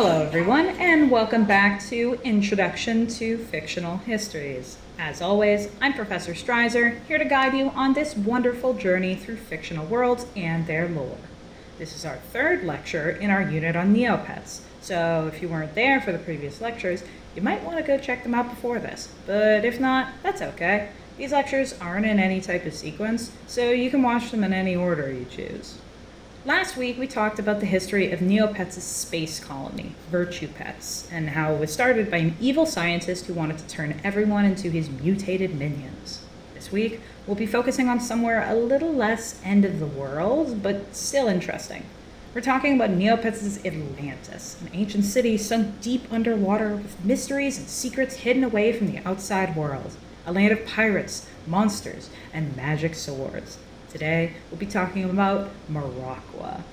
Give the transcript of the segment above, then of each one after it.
Hello everyone, and welcome back to Introduction to Fictional Histories. As always, I'm Professor Streiser, here to guide you on this wonderful journey through fictional worlds and their lore. This is our third lecture in our unit on Neopets, so if you weren't there for the previous lectures, you might want to go check them out before this, but if not, that's okay. These lectures aren't in any type of sequence, so you can watch them in any order you choose. Last week, we talked about the history of Neopets' space colony, Virtue Pets, and how it was started by an evil scientist who wanted to turn everyone into his mutated minions. This week, we'll be focusing on somewhere a little less end of the world, but still interesting. We're talking about Neopets' Atlantis, an ancient city sunk deep underwater with mysteries and secrets hidden away from the outside world. A land of pirates, monsters, and magic swords. Today, we'll be talking about Maraqua.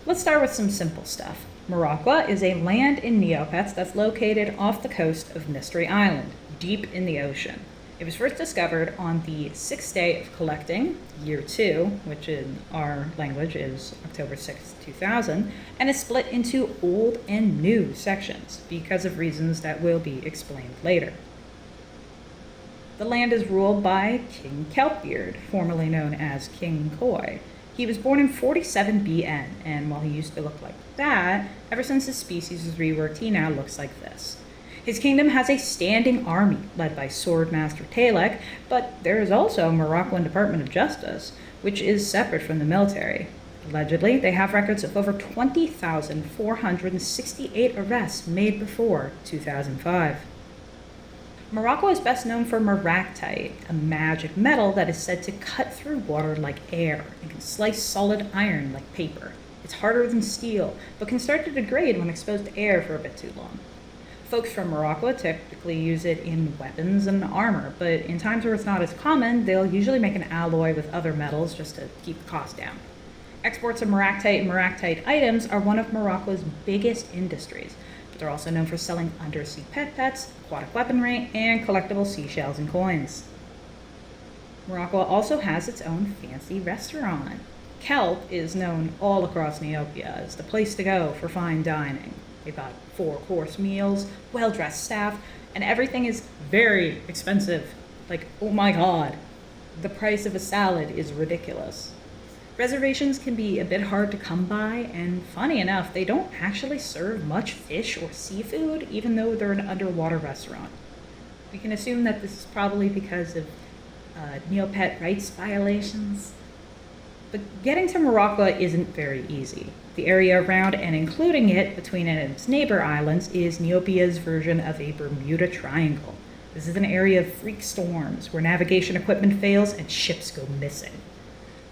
Let's start with some simple stuff. Maraqua is a land in Neopets that's located off the coast of Mystery Island, deep in the ocean. It was first discovered on the 6th day of collecting, year 2, which in our language is October 6, 2000, and is split into old and new sections because of reasons that will be explained later. The land is ruled by King Kelpbeard, formerly known as King Koi. He was born in 47 BN, and while he used to look like that, ever since his species was reworked, he now looks like this. His kingdom has a standing army led by Swordmaster Talek, but there is also a Maraquen Department of Justice, which is separate from the military. Allegedly, they have records of over 20,468 arrests made before 2005. Maraqua is best known for maractite, a magic metal that is said to cut through water like air and can slice solid iron like paper. It's harder than steel, but can start to degrade when exposed to air for a bit too long. Folks from Maraqua typically use it in weapons and armor, but in times where it's not as common, they'll usually make an alloy with other metals just to keep the cost down. Exports of maractite and maractite items are one of Maraqua's biggest industries. They're also known for selling undersea pets, aquatic weaponry, and collectible seashells and coins. Maraqua also has its own fancy restaurant. Kelp is known all across Neopia as the place to go for fine dining. They've got 4-course meals, well-dressed staff, and everything is very expensive. Like, oh my god, the price of a salad is ridiculous. Reservations can be a bit hard to come by, and funny enough, they don't actually serve much fish or seafood, even though they're an underwater restaurant. We can assume that this is probably because of Neopet rights violations. But getting to Maraqua isn't very easy. The area around and including it between it and its neighbor islands is Neopia's version of a Bermuda Triangle. This is an area of freak storms where navigation equipment fails and ships go missing.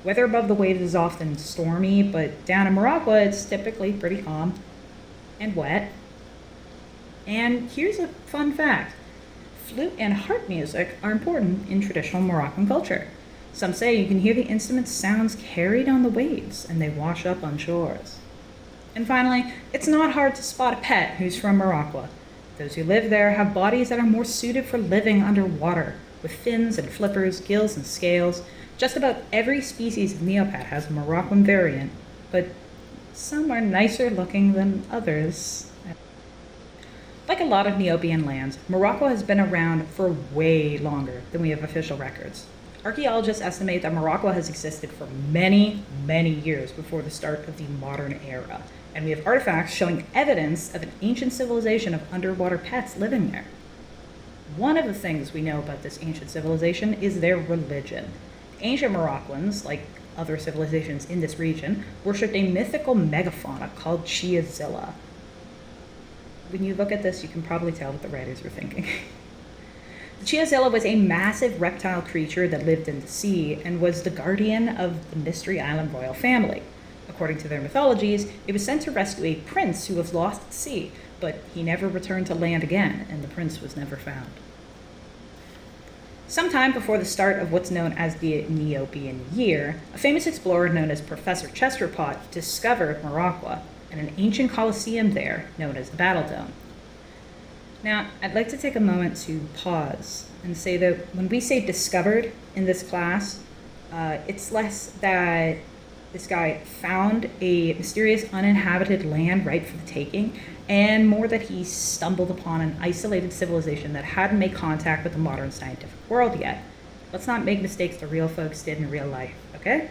Weather above the waves is often stormy, but down in Maraqua it's typically pretty calm and wet. And here's a fun fact. Flute and harp music are important in traditional Moroccan culture. Some say you can hear the instrument's sounds carried on the waves, and they wash up on shores. And finally, it's not hard to spot a pet who's from Maraqua. Those who live there have bodies that are more suited for living underwater, with fins and flippers, gills and scales. Just about every species of Neopet has a Maraquen variant, but some are nicer looking than others. Like a lot of Neopian lands, Maraqua has been around for way longer than we have official records. Archaeologists estimate that Maraqua has existed for many, many years before the start of the modern era, and we have artifacts showing evidence of an ancient civilization of underwater pets living there. One of the things we know about this ancient civilization is their religion. Ancient Maraquans, like other civilizations in this region, worshipped a mythical megafauna called Chiazilla. When you look at this, you can probably tell what the writers were thinking. The Chiazilla was a massive reptile creature that lived in the sea and was the guardian of the Mystery Island royal family. According to their mythologies, it was sent to rescue a prince who was lost at sea, but he never returned to land again, and the prince was never found. Sometime before the start of what's known as the Neopian Year, a famous explorer known as Professor Chesterpot discovered Maraqua and an ancient coliseum there known as the Battle Dome. Now, I'd like to take a moment to pause and say that when we say discovered in this class, it's less that This guy found a mysterious uninhabited land ripe for the taking, and more that he stumbled upon an isolated civilization that hadn't made contact with the modern scientific world yet. Let's not make mistakes the real folks did in real life, okay?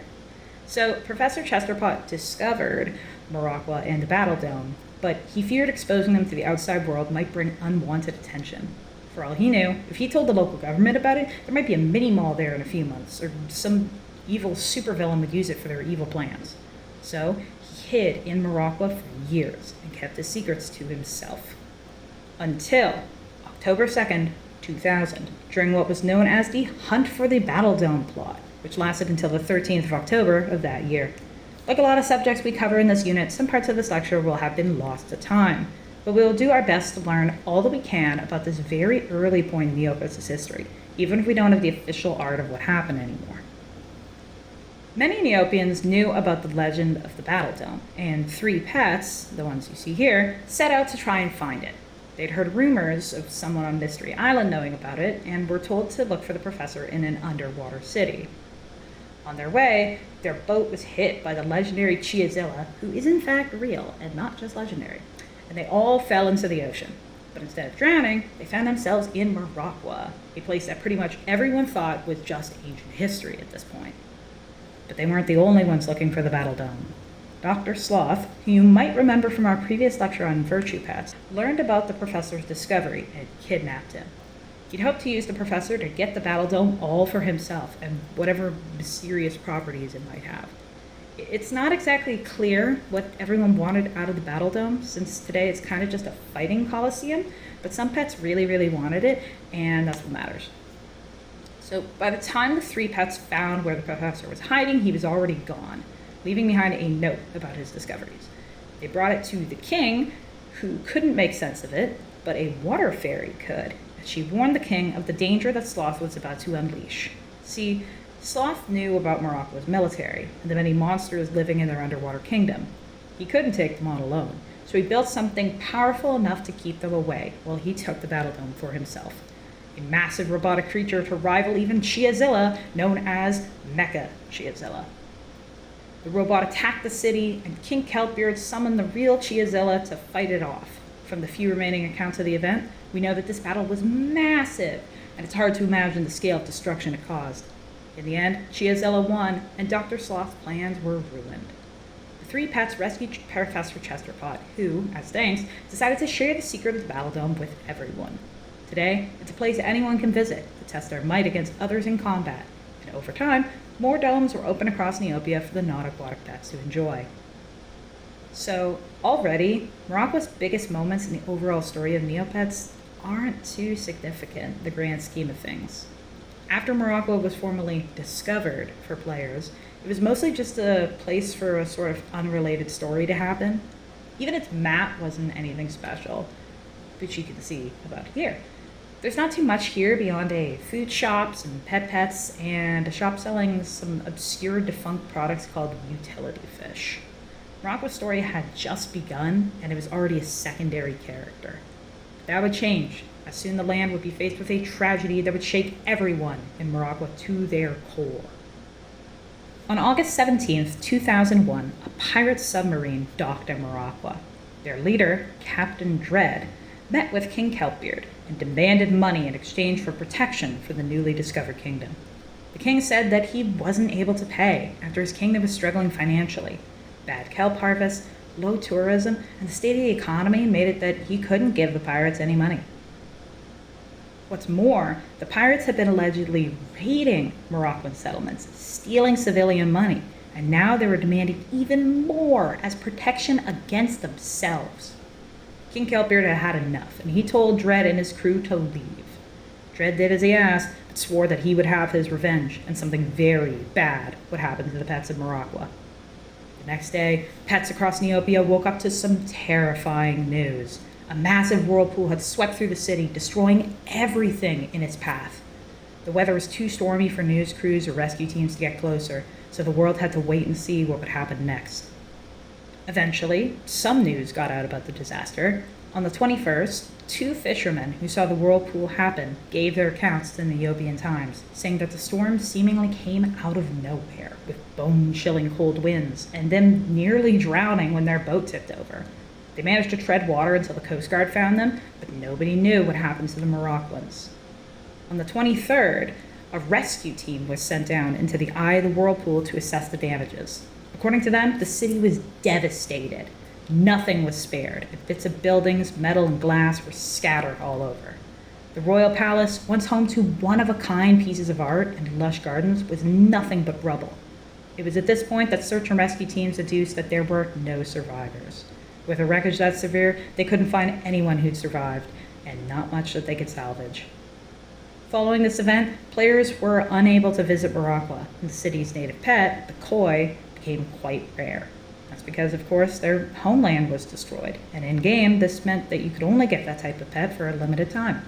So Professor Chesterpot discovered Maraqua and the Battle Dome, but he feared exposing them to the outside world might bring unwanted attention. For all he knew, if he told the local government about it, there might be a mini-mall there in a few months, or some evil supervillain would use it for their evil plans. So he hid in Maraqua for years and kept his secrets to himself. Until October 2nd, 2000, during what was known as the Hunt for the Battle Dome plot, which lasted until the 13th of October of that year. Like a lot of subjects we cover in this unit, some parts of this lecture will have been lost to time, but we will do our best to learn all that we can about this very early point in Neopets' history, even if we don't have the official art of what happened anymore. Many Neopians knew about the legend of the Battle Dome, and 3 pets, the ones you see here, set out to try and find it. They'd heard rumors of someone on Mystery Island knowing about it, and were told to look for the professor in an underwater city. On their way, their boat was hit by the legendary Chiazilla, who is in fact real and not just legendary, and they all fell into the ocean. But instead of drowning, they found themselves in Maraqua, a place that pretty much everyone thought was just ancient history at this point. But they weren't the only ones looking for the Battle Dome. Dr. Sloth, who you might remember from our previous lecture on virtue pets, learned about the professor's discovery and kidnapped him. He'd hoped to use the professor to get the Battle Dome all for himself and whatever mysterious properties it might have. It's not exactly clear what everyone wanted out of the Battle Dome, since today it's kind of just a fighting coliseum, but some pets really, really wanted it, and that's what matters. So by the time the 3 pets found where the professor was hiding, he was already gone, leaving behind a note about his discoveries. They brought it to the king, who couldn't make sense of it, but a water fairy could. She warned the king of the danger that Sloth was about to unleash. See, Sloth knew about Maraqqua's military and the many monsters living in their underwater kingdom. He couldn't take them on alone, so he built something powerful enough to keep them away while he took the Battle Dome for himself. A massive robotic creature to rival even Chiazilla, known as Mecha Chiazilla. The robot attacked the city, and King Kelpbeard summoned the real Chiazilla to fight it off. From the few remaining accounts of the event, we know that this battle was massive, and it's hard to imagine the scale of destruction it caused. In the end, Chiazilla won, and Dr. Sloth's plans were ruined. The 3 pets rescued Professor Chesterpot, who, as thanks, decided to share the secret of the Battle Dome with everyone. Today, it's a place anyone can visit to test their might against others in combat, and over time, more domes were opened across Neopia for the non-aquatic pets to enjoy. So, already, Maraqqua's biggest moments in the overall story of Neopets aren't too significant in the grand scheme of things. After Maraqua was formally discovered for players, it was mostly just a place for a sort of unrelated story to happen. Even its map wasn't anything special, which you can see about here. There's not too much here beyond a food shops and pets and a shop selling some obscure defunct products called utility fish. Maraqqua's story had just begun, and it was already a secondary character. That would change, as soon the land would be faced with a tragedy that would shake everyone in Maraqua to their core. On August 17th, 2001, a pirate submarine docked at Maraqua. Their leader, Captain Dread, met with King Kelpbeard and demanded money in exchange for protection for the newly discovered kingdom. The king said that he wasn't able to pay after his kingdom was struggling financially. Bad kelp harvest, low tourism, and the state of the economy made it that he couldn't give the pirates any money. What's more, the pirates had been allegedly raiding Maraqquan settlements, stealing civilian money, and now they were demanding even more as protection against themselves. King Kelpbeard had had enough, and he told Dread and his crew to leave. Dread did as he asked, but swore that he would have his revenge, and something very bad would happen to the pets of Maraqua. The next day, pets across Neopia woke up to some terrifying news. A massive whirlpool had swept through the city, destroying everything in its path. The weather was too stormy for news crews or rescue teams to get closer, so the world had to wait and see what would happen next. Eventually, some news got out about the disaster. On the 21st, two fishermen who saw the whirlpool happen gave their accounts to the Neopian Times, saying that the storm seemingly came out of nowhere with bone-chilling cold winds and them nearly drowning when their boat tipped over. They managed to tread water until the Coast Guard found them, but nobody knew what happened to the Maraquans. On the 23rd, a rescue team was sent down into the eye of the whirlpool to assess the damages. According to them, the city was devastated. Nothing was spared, and bits of buildings, metal, and glass were scattered all over. The royal palace, once home to one-of-a-kind pieces of art and lush gardens, was nothing but rubble. It was at this point that search and rescue teams deduced that there were no survivors. With a wreckage that severe, they couldn't find anyone who'd survived, and not much that they could salvage. Following this event, players were unable to visit Maraqua, and the city's native pet, the koi, became quite rare. That's because, of course, their homeland was destroyed, and in-game, this meant that you could only get that type of pet for a limited time.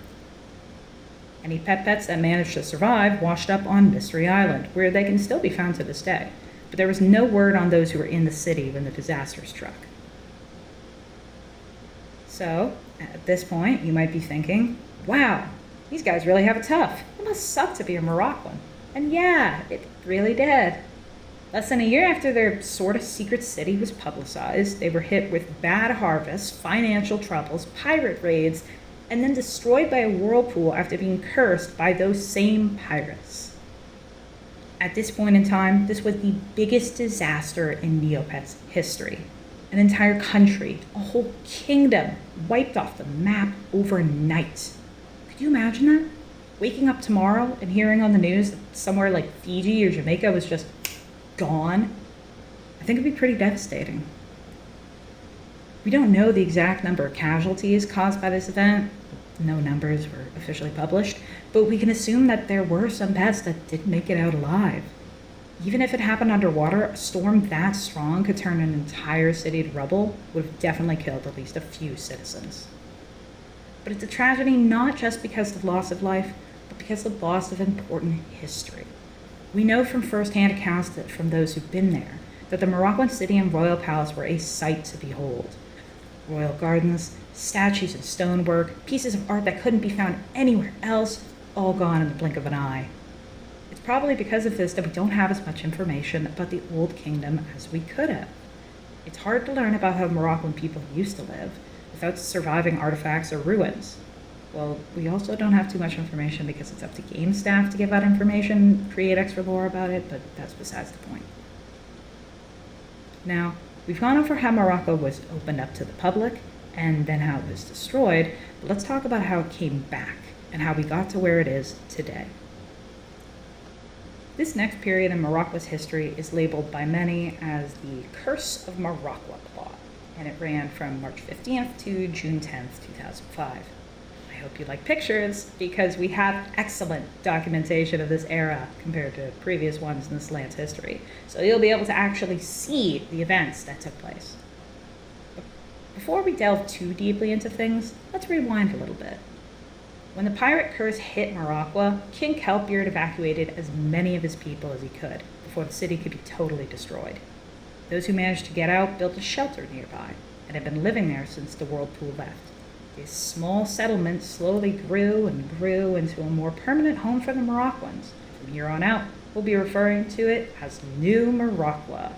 Any pets that managed to survive washed up on Mystery Island, where they can still be found to this day, but there was no word on those who were in the city when the disaster struck. So, at this point, you might be thinking, wow, these guys really have it tough. It must suck to be a Maraquen. And yeah, it really did. Less than a year after their sort of secret city was publicized, they were hit with bad harvests, financial troubles, pirate raids, and then destroyed by a whirlpool after being cursed by those same pirates. At this point in time, this was the biggest disaster in Neopets history. An entire country, a whole kingdom, wiped off the map overnight. Could you imagine that? Waking up tomorrow and hearing on the news that somewhere like Fiji or Jamaica was just gone? I think it'd be pretty devastating. We don't know the exact number of casualties caused by this event. No numbers were officially published, but we can assume that there were some pets that didn't make it out alive. Even if it happened underwater, a storm that strong could turn an entire city to rubble, would have definitely killed at least a few citizens. But it's a tragedy not just because of loss of life, but because of loss of important history. We know from first-hand accounts that from those who've been there, that the Maraquen city and royal palace were a sight to behold. Royal gardens, statues and stonework, pieces of art that couldn't be found anywhere else, all gone in the blink of an eye. It's probably because of this that we don't have as much information about the Old Kingdom as we could have. It's hard to learn about how Maraquen people used to live without surviving artifacts or ruins. Well, we also don't have too much information because it's up to game staff to give out information, create extra lore about it, but that's besides the point. Now, we've gone over how Maraqua was opened up to the public, and then how it was destroyed, but let's talk about how it came back, and how we got to where it is today. This next period in Maraqua's history is labeled by many as the Curse of Maraqua plot, and it ran from March 15th to June 10th, 2005. I hope you like pictures, because we have excellent documentation of this era compared to previous ones in this land's history, so you'll be able to actually see the events that took place. But before we delve too deeply into things, let's rewind a little bit. When the pirate curse hit Maraqua, King Kelpbeard evacuated as many of his people as he could before the city could be totally destroyed. Those who managed to get out built a shelter nearby and had been living there since the whirlpool left. This small settlement slowly grew and grew into a more permanent home for the Maraquans. From here on out, we'll be referring to it as New Maraqua.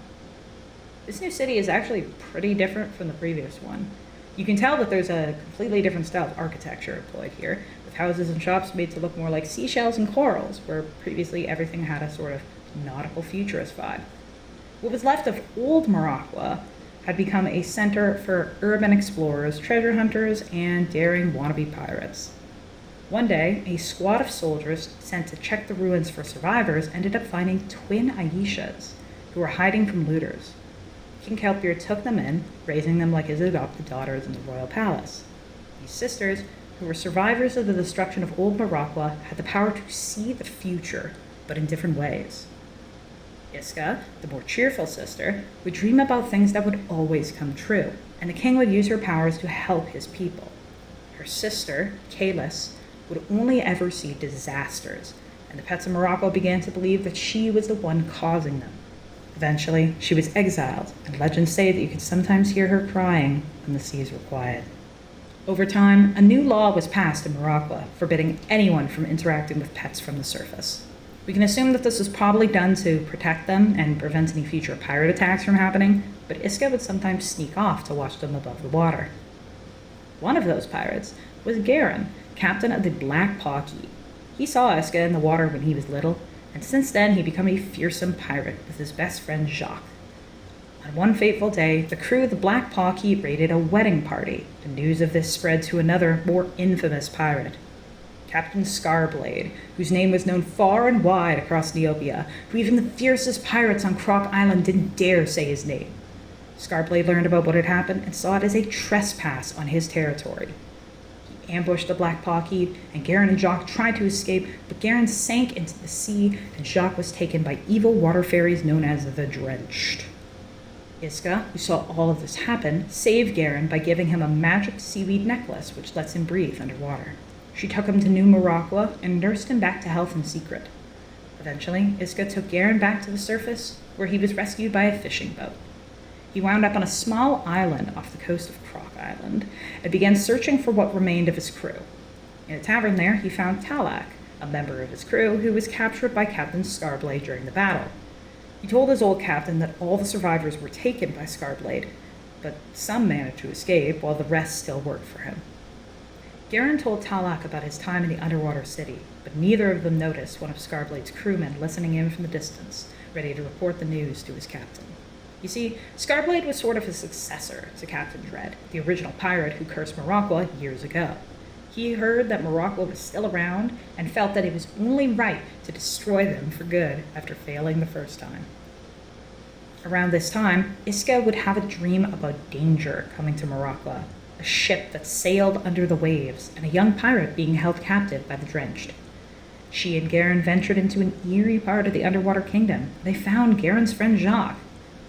This new city is actually pretty different from the previous one. You can tell that there's a completely different style of architecture employed here, with houses and shops made to look more like seashells and corals, where previously everything had a sort of nautical futurist vibe. What was left of old Maraqua had become a center for urban explorers, treasure hunters, and daring wannabe pirates. One day, a squad of soldiers sent to check the ruins for survivors ended up finding twin Aishas, who were hiding from looters. King Kelpbeard took them in, raising them like his adopted daughters in the royal palace. These sisters, who were survivors of the destruction of old Maraqua, had the power to see the future, but in different ways. Iska, the more cheerful sister, would dream about things that would always come true, and the king would use her powers to help his people. Her sister, Kalis, would only ever see disasters, and the pets of Maraqua began to believe that she was the one causing them. Eventually, she was exiled, and legends say that you could sometimes hear her crying when the seas were quiet. Over time, a new law was passed in Maraqua, forbidding anyone from interacting with pets from the surface. We can assume that this was probably done to protect them and prevent any future pirate attacks from happening, but Iska would sometimes sneak off to watch them above the water. One of those pirates was Garen, captain of the Black Pawkey. He saw Iska in the water when he was little, and since then he'd become a fearsome pirate with his best friend Jacques. On one fateful day, the crew of the Black Pawkey raided a wedding party. The news of this spread to another, more infamous pirate, Captain Scarblade, whose name was known far and wide across Neopia, who even the fiercest pirates on Croc Island didn't dare say his name. Scarblade learned about what had happened and saw it as a trespass on his territory. He ambushed the Black Pawkey, and Garen and Jacques tried to escape, but Garen sank into the sea, and Jacques was taken by evil water fairies known as the Drenched. Iska, who saw all of this happen, saved Garen by giving him a magic seaweed necklace which lets him breathe underwater. She took him to New Maraqua and nursed him back to health in secret. Eventually, Iska took Garen back to the surface, where he was rescued by a fishing boat. He wound up on a small island off the coast of Croc Island and began searching for what remained of his crew. In a tavern there, he found Talak, a member of his crew who was captured by Captain Scarblade during the battle. He told his old captain that all the survivors were taken by Scarblade, but some managed to escape while the rest still worked for him. Garen told Talak about his time in the underwater city, but neither of them noticed one of Scarblade's crewmen listening in from the distance, ready to report the news to his captain. You see, Scarblade was sort of a successor to Captain Dread, the original pirate who cursed Maraqua years ago. He heard that Maraqua was still around and felt that it was only right to destroy them for good after failing the first time. Around this time, Iska would have a dream about danger coming to Maraqua, a ship that sailed under the waves, and a young pirate being held captive by the Drenched. She and Garen ventured into an eerie part of the underwater kingdom. They found Garen's friend Jacques.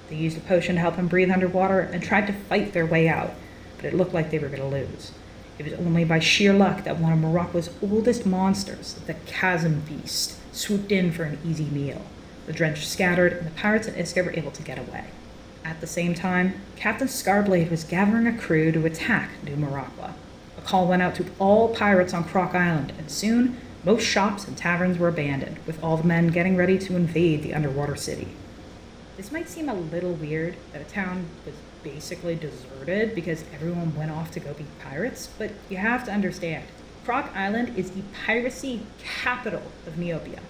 They used a potion to help him breathe underwater and tried to fight their way out, but it looked like they were going to lose. It was only by sheer luck that one of Maraqqua's oldest monsters, the Chasm Beast, swooped in for an easy meal. The Drenched scattered, and the pirates and Iska were able to get away. At the same time, Captain Scarblade was gathering a crew to attack New Maraqua. A call went out to all pirates on Croc Island, and soon, most shops and taverns were abandoned, with all the men getting ready to invade the underwater city. This might seem a little weird, that a town was basically deserted because everyone went off to go be pirates, but you have to understand, Croc Island is the piracy capital of Neopia.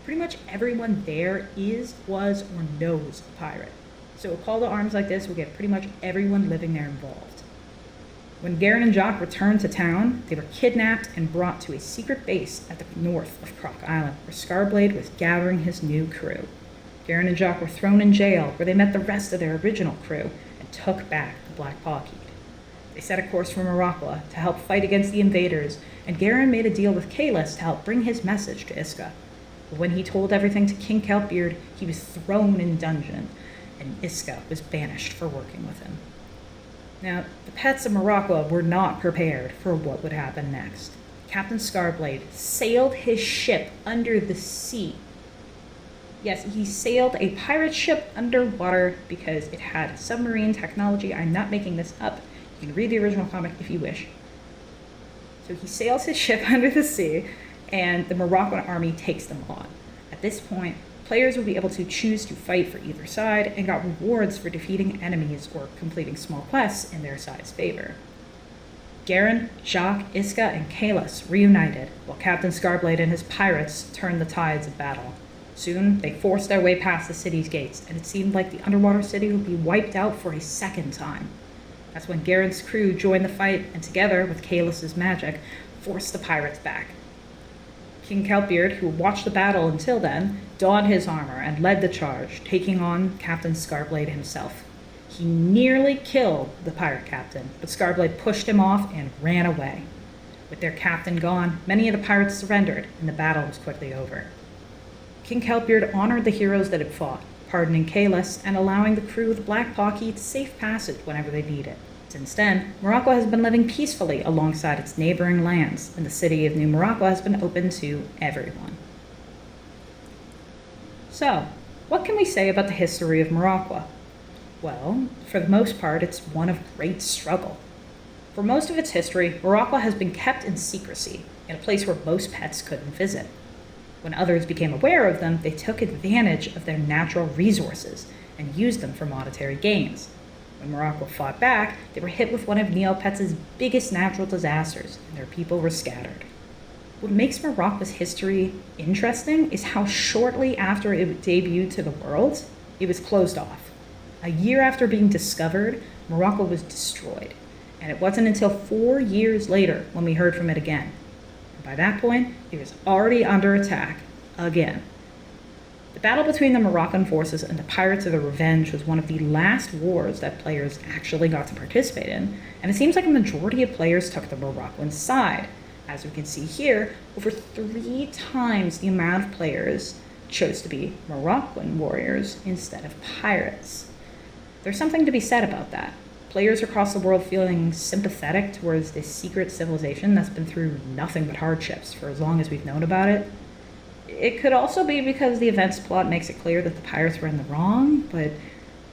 Pretty much everyone there is, was, or knows a pirate. So a call to arms like this will get pretty much everyone living there involved. When Garen and Jacques returned to town, they were kidnapped and brought to a secret base at the north of Croc Island, where Scarblade was gathering his new crew. Garen and Jacques were thrown in jail, where they met the rest of their original crew and took back the Black Pawkey. They set a course for Maraqua to help fight against the invaders, and Garen made a deal with Kalis to help bring his message to Iska. But when he told everything to King Kelpbeard, he was thrown in dungeon, and Iska was banished for working with him. Now, the pets of Maraqua were not prepared for what would happen next. Captain Scarblade sailed his ship under the sea. Yes, he sailed a pirate ship underwater because it had submarine technology. I'm not making this up. You can read the original comic if you wish. So he sails his ship under the sea, and the Maraqua army takes them on. At this point, players would be able to choose to fight for either side and got rewards for defeating enemies or completing small quests in their side's favor. Garen, Jacques, Iska, and Kalis reunited, while Captain Scarblade and his pirates turned the tides of battle. Soon, they forced their way past the city's gates, and it seemed like the underwater city would be wiped out for a second time. That's when Garen's crew joined the fight, and together with Kalis's magic, forced the pirates back. King Kelpbeard, who watched the battle until then, donned his armor and led the charge, taking on Captain Scarblade himself. He nearly killed the pirate captain, but Scarblade pushed him off and ran away. With their captain gone, many of the pirates surrendered, and the battle was quickly over. King Kelpbeard honored the heroes that had fought, pardoning Kalis and allowing the crew of the Black Pawkey safe passage whenever they need it. Since then, Maraqua has been living peacefully alongside its neighboring lands, and the city of New Maraqua has been open to everyone. So, what can we say about the history of Maraqua? Well, for the most part, it's one of great struggle. For most of its history, Maraqua has been kept in secrecy, in a place where most pets couldn't visit. When others became aware of them, they took advantage of their natural resources and used them for monetary gains. When Maraqua fought back, they were hit with one of Neopets' biggest natural disasters, and their people were scattered. What makes Maraqua's history interesting is how shortly after it debuted to the world, it was closed off. A year after being discovered, Maraqua was destroyed, and it wasn't until 4 years later when we heard from it again. And by that point, it was already under attack again. The battle between the Moroccan forces and the Pirates of the Revenge was one of the last wars that players actually got to participate in, and it seems like a majority of players took the Moroccan side. As we can see here, over 3 times the amount of players chose to be Moroccan warriors instead of pirates. There's something to be said about that. Players across the world feeling sympathetic towards this secret civilization that's been through nothing but hardships for as long as we've known about it. It could also be because the events plot makes it clear that the pirates were in the wrong, but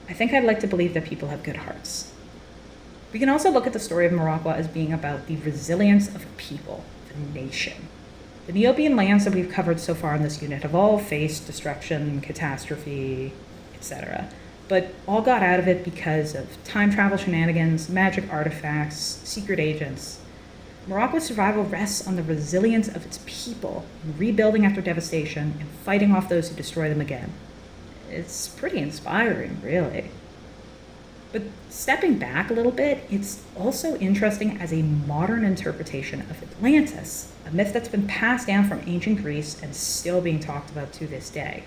I think I'd like to believe that people have good hearts. We can also look at the story of Maraqua as being about the resilience of a people, of a nation. The Neopian lands that we've covered so far in this unit have all faced destruction, catastrophe, etc., but all got out of it because of time travel shenanigans, magic artifacts, secret agents. Maraqua survival rests on the resilience of its people, rebuilding after devastation and fighting off those who destroy them again. It's pretty inspiring, really. But stepping back a little bit, it's also interesting as a modern interpretation of Atlantis, a myth that's been passed down from ancient Greece and still being talked about to this day.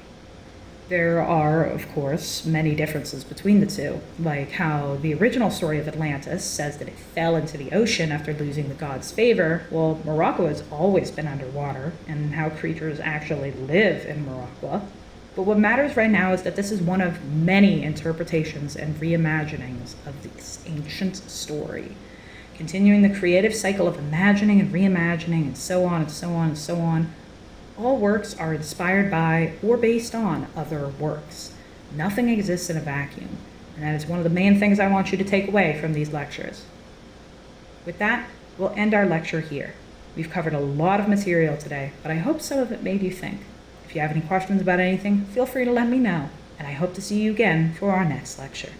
There are, of course, many differences between the two, like how the original story of Atlantis says that it fell into the ocean after losing the gods' favor, while Maraqua has always been underwater, and how creatures actually live in Maraqua. But what matters right now is that this is one of many interpretations and reimaginings of this ancient story, continuing the creative cycle of imagining and reimagining and so on and so on and so on. All works are inspired by or based on other works. Nothing exists in a vacuum, and that is one of the main things I want you to take away from these lectures. With that, we'll end our lecture here. We've covered a lot of material today, but I hope some of it made you think. If you have any questions about anything, feel free to let me know, and I hope to see you again for our next lecture.